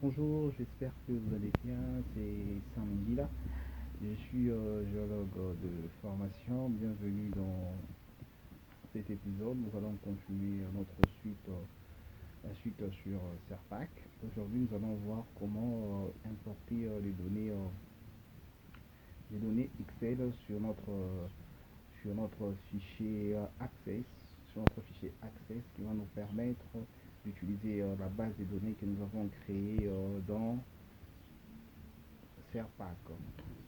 Bonjour, j'espère que vous allez bien. C'est Samedi là. Je suis géologue de formation. Bienvenue dans cet épisode. Nous allons continuer notre suite, la suite sur Serpac. Aujourd'hui, nous allons voir comment importer les données Excel sur notre fichier Access, sur notre fichier Access qui va nous permettre d'utiliser la base de données que nous avons créée dans Serpac.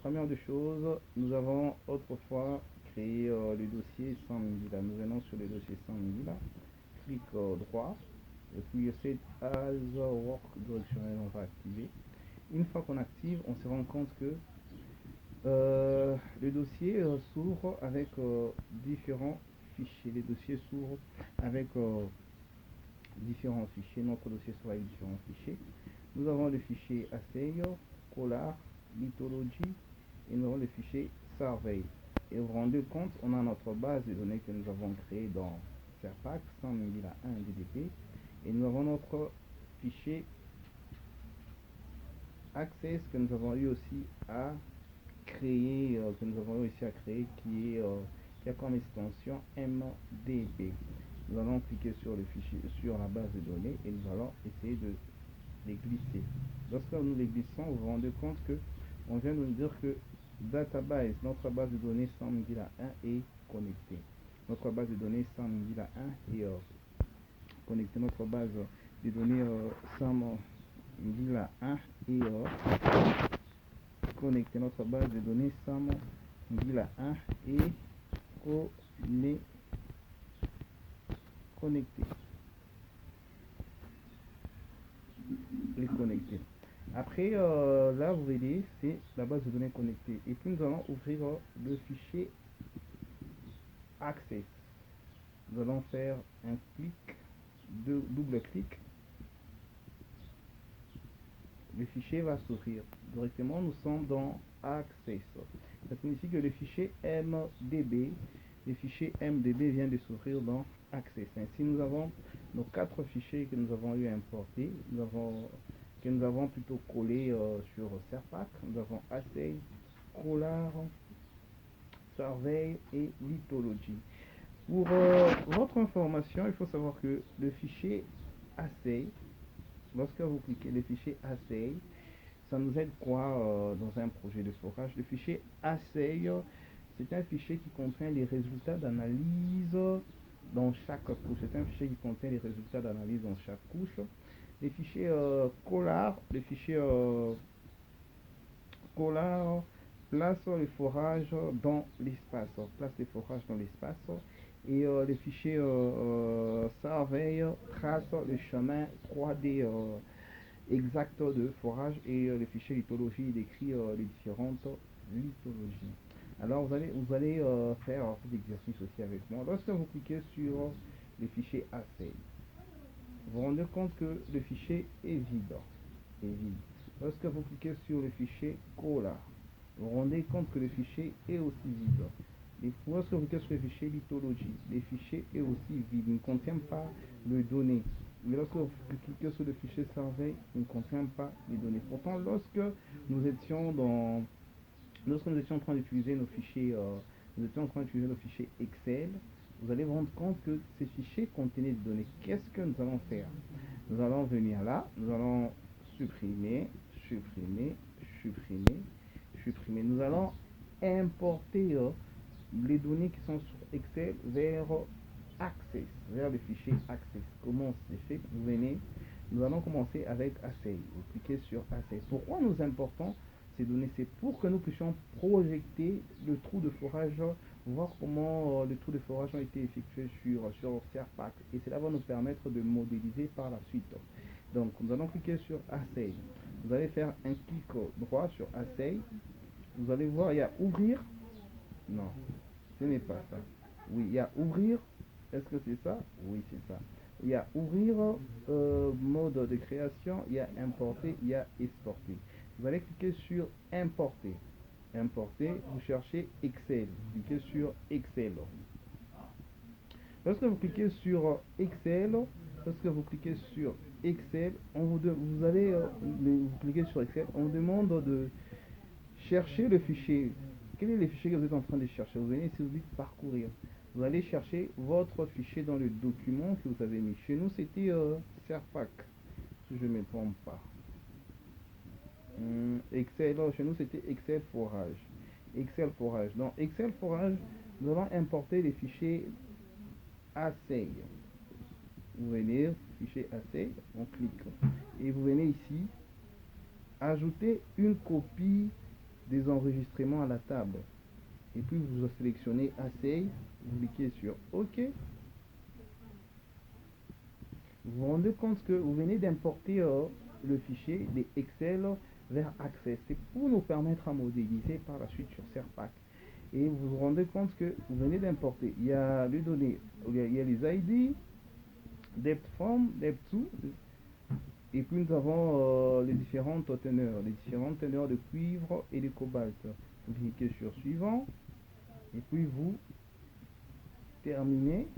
Première des choses, nous avons autrefois créé le dossier 100 000. Nous venons sur le dossier 100 000, clic droit, et puis Set as Work Directional, on va activer. Une fois qu'on active, on se rend compte que le dossier s'ouvre avec différents fichiers. Les dossiers s'ouvrent avec différents fichiers. Notre dossier s'ouvre avec différents fichiers. Nous avons le fichier Assay, Collar, Lithology, et nous avons le fichier Survey. Et vous vous rendez compte, on a notre base de données que nous avons créée dans Serpac 100 000 à 1 DDP, et nous avons notre fichier Access que nous avons eu aussi à créer, qui a comme extension MDB. Nous allons cliquer sur le fichier, sur la base de données, et nous allons essayer de les glisser. Lorsque nous les glissons, vous vous rendez compte que on vient de nous dire que database, notre base de données 100 000 à 1 est connectée. Notre base de données 100 000 à 1 est connectée. Notre base de données 100 000 à 1 est connectée. Notre base de données 100 000 à 1 est connectée. Connecté. Après, là, vous voyez, c'est la base de données connectée. Et puis, nous allons ouvrir le fichier Access. Nous allons faire un clic, double clic. Le fichier va s'ouvrir. Directement, nous sommes dans Access. Ça signifie que le fichier MDB vient de s'ouvrir dans Access. Ainsi, nous avons nos 4 fichiers que nous avons eu à importer. Que nous avons plutôt collé sur Serpac. Nous avons Assay, Collar, Survey et Lithology. Pour votre information, il faut savoir que le fichier Assay, lorsque vous cliquez le fichier Assay, ça nous aide quoi dans un projet de forage? Le fichier Assay, c'est un fichier qui contient les résultats d'analyse dans chaque couche. C'est un fichier qui contient les résultats d'analyse dans chaque couche. Les fichiers Collar, Collar place les forages dans l'espace, et les fichiers Survey trace le chemin 3D exact de forage, et les fichiers lithologie décrit les différentes lithologies. Alors vous allez faire cet exercice aussi avec moi. Lorsque vous cliquez sur le fichier Assay, vous vous rendez compte que le fichier est vide. Lorsque vous cliquez sur le fichier Collar, vous vous rendez compte que le fichier est aussi vide. Et lorsque vous cliquez sur le fichier Lithology, le fichier est aussi vide, il ne contient pas les données. Mais lorsque vous cliquez sur le fichier Survey, il ne contient pas les données. Pourtant, lorsque nous étions en train d'utiliser nos fichiers, Excel, vous allez vous rendre compte que ces fichiers contenaient des données. Qu'est-ce que nous allons faire? Nous allons venir là, nous allons supprimer. Nous allons importer les données qui sont sur Excel vers Access, vers le fichier Access. Comment c'est fait? Nous allons commencer avec Assay. Vous cliquez sur Assay. Pourquoi nous importons ces données? C'est pour que nous puissions projeter le trou de forage, voir comment le trou de forage a été effectué sur Serpac, et cela va nous permettre de modéliser par la suite. Donc nous allons cliquer sur Assay. Vous allez faire un clic droit sur Assay. Vous allez voir, il y a ouvrir. Non, ce n'est pas ça. Oui, il y a ouvrir. Est-ce que c'est ça? Oui, c'est ça. Il y a ouvrir, mode de création, il y a importer, il y a exporter. Vous allez cliquer sur importer. Vous cherchez Excel. Vous cliquez sur Excel. Lorsque vous cliquez sur Excel, Excel, vous allez, vous cliquez sur Excel, on vous demande de chercher le fichier. Quel est le fichier que vous êtes en train de chercher? Vous venez ici, vous dites parcourir. Vous allez chercher votre fichier dans le document que vous avez mis. Chez nous, c'était Serpac, si je ne me trompe pas. Excel, chez nous, c'était Excel Forage. Excel Forage. Dans Excel Forage, nous allons importer les fichiers Assay. Vous venez, fichier Assay, on clique. Et vous venez ici, ajouter une copie des enregistrements à la table. Et puis vous sélectionnez Assay, vous cliquez sur OK. Vous vous rendez compte que vous venez d'importer le fichier des Excel vers Access. C'est pour nous permettre à modéliser par la suite sur Serpac. Et vous vous rendez compte que vous venez d'importer. Il y a les données, il y a les ID, depth from, depth to, et puis nous avons les différentes teneurs de cuivre et de cobalt. Vous cliquez sur suivant, et puis vous terminez,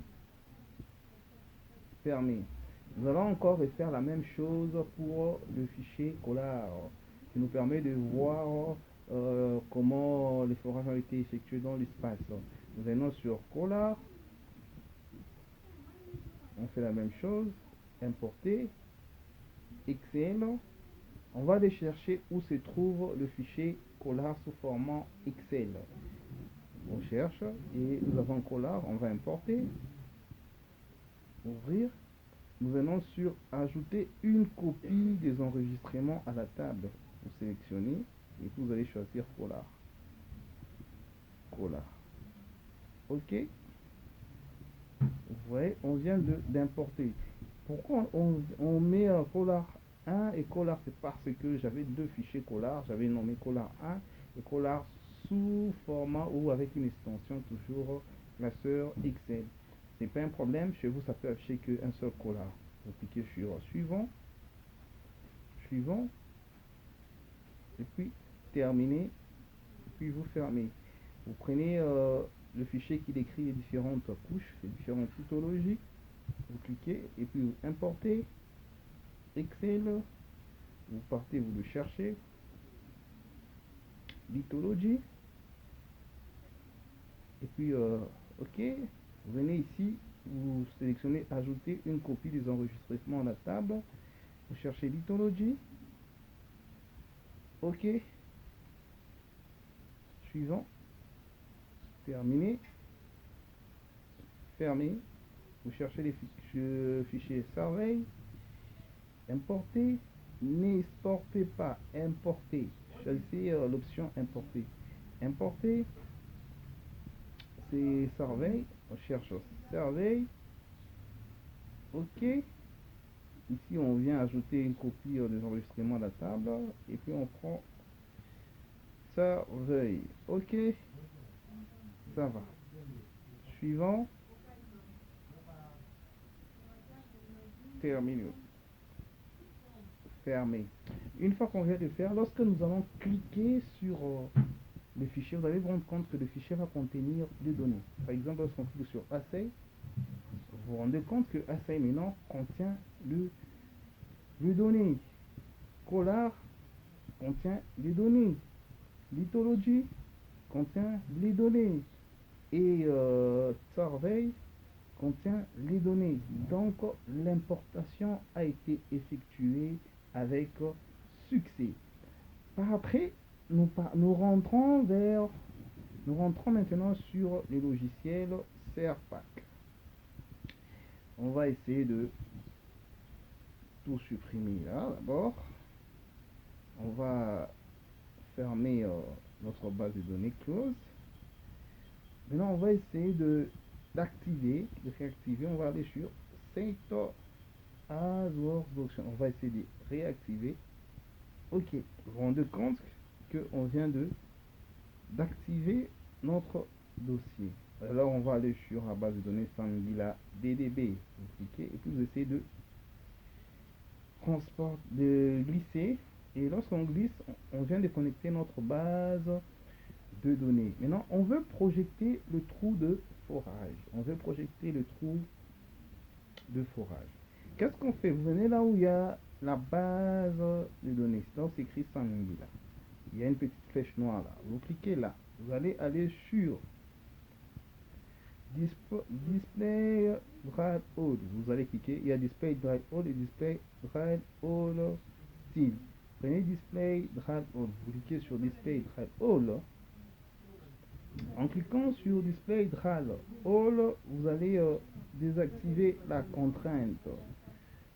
fermez. Nous allons encore faire la même chose pour le fichier Collar, qui nous permet de voir comment les forages ont été effectués dans l'espace. Nous venons sur Collar, on fait la même chose, importer, Excel, on va aller chercher où se trouve le fichier Collar sous format Excel. On cherche et nous avons Collar, on va importer, ouvrir. Nous venons sur ajouter une copie des enregistrements à la table. Vous sélectionnez et vous allez choisir Collar. OK. Vous voyez, on vient d'importer. Pourquoi on met Collar 1 et Collar? C'est parce que j'avais deux fichiers Collar. J'avais nommé Collar 1 et Collar sous format ou avec une extension toujours classeur Excel. C'est pas un problème, chez vous ça peut afficher qu'un seul Collar. Vous cliquez sur suivant, et puis terminer, et puis vous fermez. Vous prenez le fichier qui décrit les différentes couches, les différentes typologies, vous cliquez, et puis vous importez, Excel, vous partez, vous le cherchez, lithologie, et puis OK, vous venez ici, vous sélectionnez ajouter une copie des enregistrements à la table, vous cherchez lithologie, OK, suivant, terminé, fermé, vous cherchez les fichiers survey, importer, n'exportez pas, importer, choisissez l'option importer. Importer, c'est survey, on cherche survey, OK. Ici on vient ajouter une copie des enregistrements à la table et puis on prend survey, OK, ça va. Suivant, terminé, fermé. Une fois qu'on vient de faire, lorsque nous allons cliquer sur le fichier, vous allez vous rendre compte que le fichier va contenir des données. Par exemple, lorsqu'on clique sur Assay, vous vous rendez compte que Assay maintenant contient les données. Collar contient les données. Lithologie contient les données. Et Survey contient les données. Donc l'importation a été effectuée avec succès. Par après, nous rentrons maintenant sur les logiciels Serpac. On va essayer de tout supprimer là d'abord. On va fermer notre base de données close. Maintenant, on va essayer de réactiver. On va aller sur Set as Workbox. On va essayer de réactiver. OK. Vous vous rendez compte qu'on vient d'activer notre dossier. Alors, on va aller sur la base de données Sangila DDB. Vous cliquez et puis vous essayez de glisser. Et lorsqu'on glisse, on vient de connecter notre base de données. Maintenant, on veut projeter le trou de forage. Qu'est-ce qu'on fait? Vous venez là où il y a la base de données. Donc, c'est écrit Samedi là. Il y a une petite flèche noire là. Vous cliquez là. Vous allez aller sur Display Drive All. Vous allez cliquer. Il y a Display Drive All et Display Drive All Style. Prenez Display Drive All. Vous cliquez sur Display Drive All. En cliquant sur Display Drive All, vous allez désactiver la contrainte.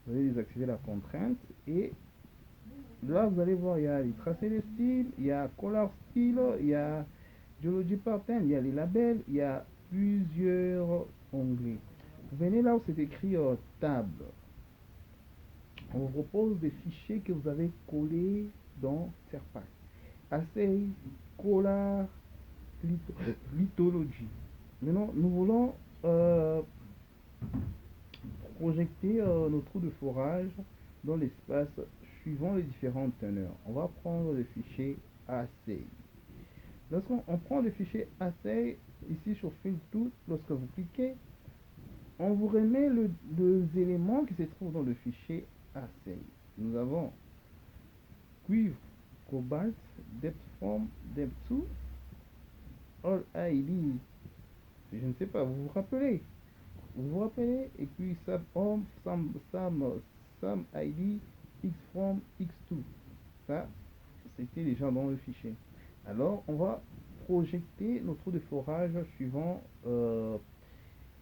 Vous allez désactiver la contrainte et là vous allez voir, il y a les tracés de style, il y a color style, il y a geology pattern, il y a les labels, il y a plusieurs onglets. Vous venez là où c'est écrit table. On vous propose des fichiers que vous avez collés dans Serpac. Assay, color, lithologie. Maintenant, nous voulons projeter nos trous de forage dans l'espace suivant les différentes teneurs. On va prendre le fichier Assay. Lorsqu'on prend le fichier Assay, ici sur Fill Tool, lorsque vous cliquez, on vous remet les éléments qui se trouvent dans le fichier Assay. Nous avons cuivre, cobalt, depth from, depth to, all ID. Je ne sais pas, vous vous rappelez? Vous vous rappelez? Et puis sub home, some ID, x from, x2. Ça, c'était déjà dans le fichier. Alors, on va projeter nos trous de forage suivant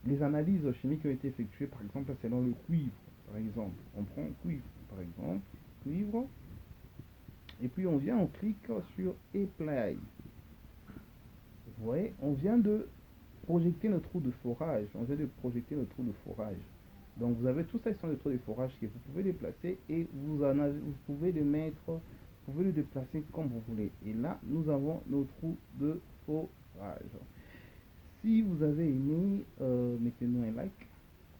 les analyses chimiques qui ont été effectuées, par exemple, selon le cuivre, par exemple. On prend cuivre, par exemple, cuivre, et puis on vient, on clique sur Apply. Vous voyez, on vient de projeter notre trou de forage. On vient de projeter notre trou de forage. Donc vous avez tout ça sur le trou de forage que vous pouvez déplacer et vous pouvez le mettre, vous pouvez le déplacer comme vous voulez. Et là, nous avons nos trous de forage. Si vous avez aimé, mettez-nous un like.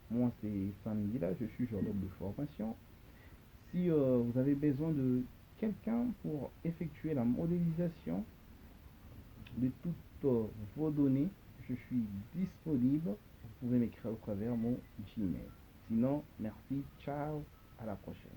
Moi, c'est Samedi là, je suis journaliste de formation. Si vous avez besoin de quelqu'un pour effectuer la modélisation de toutes vos données, je suis disponible. Vous pouvez m'écrire au travers mon Gmail. Sinon, merci, ciao, à la prochaine.